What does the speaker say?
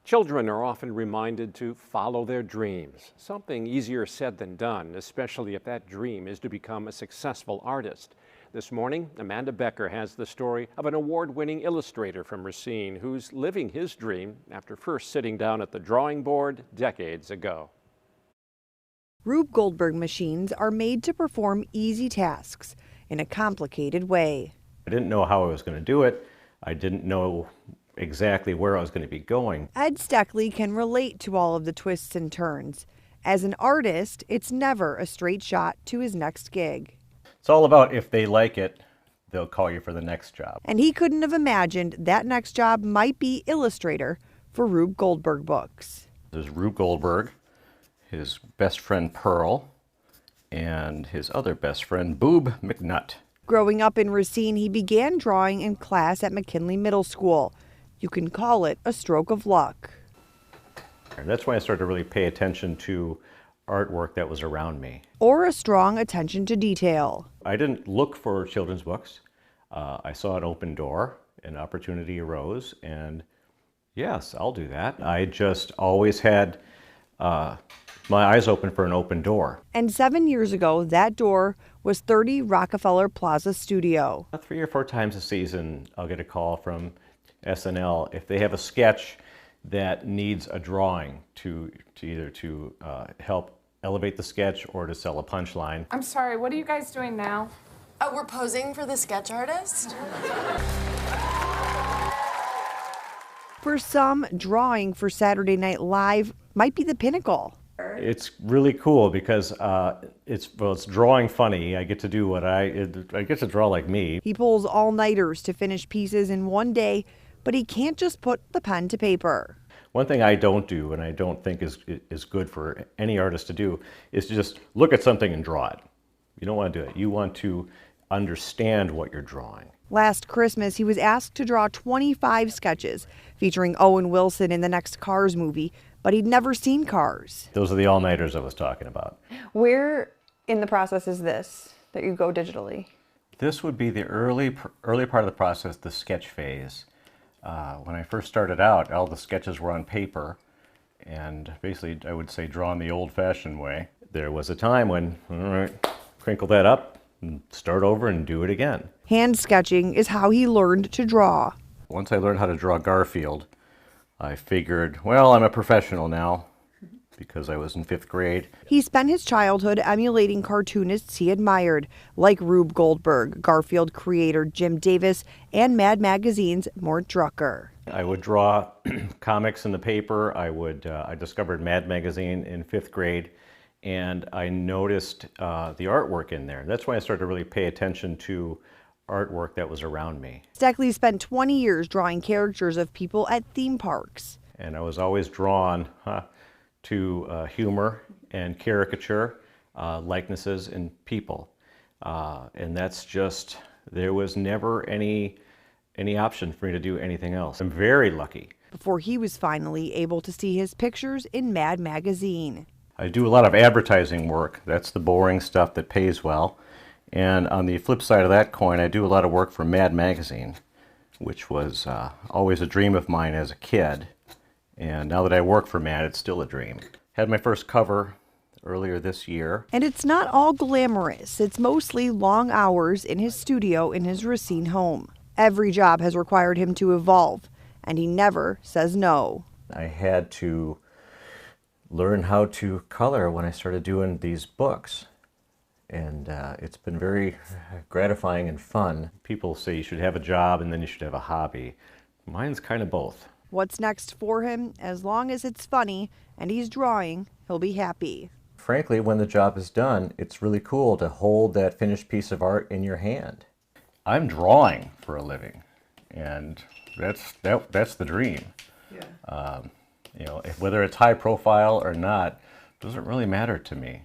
Children are often reminded to follow their dreams, something easier said than done, especially if that dream is to become a successful artist. This morning, Amanda Becker has the story of an award-winning illustrator from Racine who's living his dream after first sitting down at the drawing board decades ago. Rube Goldberg machines are made to perform easy tasks in a complicated way. I didn't know how I was going to do it. I didn't know exactly where I was going to be going. Ed Steckley can relate to all of the twists and turns. As an artist, it's never a straight shot to his next gig. It's all about if they like it, they'll call you for the next job. And he couldn't have imagined that next job might be illustrator for Rube Goldberg books. There's Rube Goldberg, his best friend Pearl, and his other best friend Boob McNutt. Growing up in Racine, he began drawing in class at McKinley Middle School. You can call it a stroke of luck. And that's when I started to really pay attention to artwork that was around me. Or a strong attention to detail. I didn't look for children's books. I saw an open door, an opportunity arose, and yes, I'll do that. I just always had my eyes open for an open door. And 7 years ago, that door was 30 Rockefeller Plaza Studio. 3 or 4 times a season, I'll get a call from SNL if they have a sketch that needs a drawing to either help elevate the sketch or to sell a punchline. I'm sorry, what are you guys doing now? Oh, we're posing for the sketch artist? For some, drawing for Saturday Night Live might be the pinnacle. It's really cool because it's drawing funny. I get to do I get to draw like me. He pulls all-nighters to finish pieces in one day, but he can't just put the pen to paper. One thing I don't do, and I don't think is good for any artist to do, is to just look at something and draw it. You don't want to do it. You want to understand what you're drawing. Last Christmas, he was asked to draw 25 sketches featuring Owen Wilson in the next Cars movie, but he'd never seen Cars. Those are the all-nighters I was talking about. Where in the process is this, that you go digitally? This would be the early part of the process, the sketch phase. When I first started out, all the sketches were on paper, and basically I would say drawn the old-fashioned way. There was a time when, all right, crinkle that up, and start over and do it again. Hand sketching is how he learned to draw. Once I learned how to draw Garfield, I figured, well, I'm a professional now, because I was in 5th grade. He spent his childhood emulating cartoonists he admired, like Rube Goldberg, Garfield creator Jim Davis, and Mad Magazine's Mort Drucker. I would draw comics in the paper. I discovered Mad Magazine in 5th grade, and I noticed the artwork in there. That's when I started to really pay attention to artwork that was around me. Steckley spent 20 years drawing characters of people at theme parks. And I was always drawn to humor and caricature, likenesses in people. And that's just, there was never any option for me to do anything else. I'm very lucky. Before he was finally able to see his pictures in Mad Magazine. I do a lot of advertising work. That's the boring stuff that pays well. And on the flip side of that coin, I do a lot of work for Mad Magazine, which was always a dream of mine as a kid. And now that I work for Mad, it's still a dream. Had my first cover earlier this year. And it's not all glamorous. It's mostly long hours in his studio in his Racine home. Every job has required him to evolve, and he never says no. I had to learn how to color when I started doing these books. And it's been very gratifying and fun. People say you should have a job and then you should have a hobby. Mine's kind of both. What's next for him? As long as it's funny and he's drawing, he'll be happy. Frankly, when the job is done, it's really cool to hold that finished piece of art in your hand. I'm drawing for a living, and that's the dream. Yeah. You know, whether it's high profile or not, doesn't really matter to me.